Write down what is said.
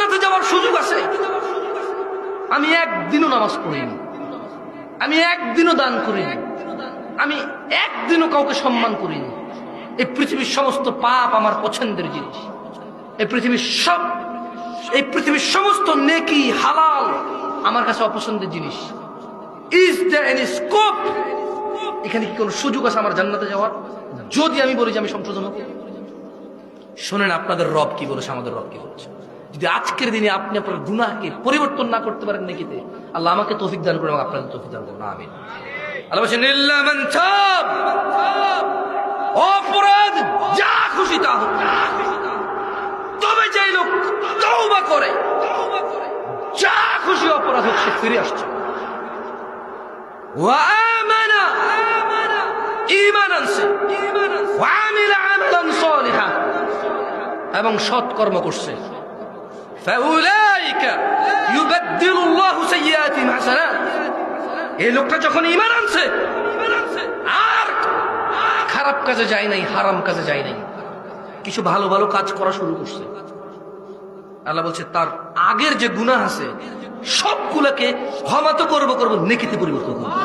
জান্নাতে যাওয়ার সুযোগ আছে। আমি একদিনও নামাজ পড়িনি, আমি একদিনও দান করিনি, আমি একদিনও কাউকে সম্মান করিনি। এই পৃথিবীর সমস্ত পাপ আমার পছন্দের জিনিস। এই পৃথিবীর সমস্ত নেকি হালাল আমার কাছে অপছন্দের জিনিস। Is there any scope? এখানে কি কোনো সুযোগ আছে আমার জান্নাতে যাওয়ার? যদি আমি বলি যে আমি সংশোধন হব? শোনেন, আপনাদের রব কি বলেছে, আমাদের রব কি বলেছে। যদি আজকের দিনে আপনি আপনার গুনাহকে পরিবর্তন না করতে পারেন নেকিতে, আল্লাহ আমাকে তৌফিক দান করে এবং আপনাদের তৌফিক দান করুন, আমিন। আল্লাহ বলেছেন ইল্লা মান তাব, অপরাধ যা খুশি তা হোক, তবে যেই লোক তওবা করে, যা খুশি অপরাধ হোক সে ফিরে আসছে। ওয়া আমানা, ঈমান আনছে, ওয়া আমিলা আমালান সালিহা, এবং সৎ কর্ম করছে। ফাউলাইকা ইউবাদদিলুল্লাহু সাইয়্যাতিহিম হাসানাত। এই লোকটা যখন ঈমান আনছে আর খারাপ কাজে যায় নাই, হারাম কাজে যায় নাই, কিছু ভালো ভালো কাজ করা শুরু করছে, আল্লাহ বলছে তার আগের যে গুনাহ আছে সবগুলোকে ক্ষমা তো করবো, নেকিতে পরিবর্তন করবো।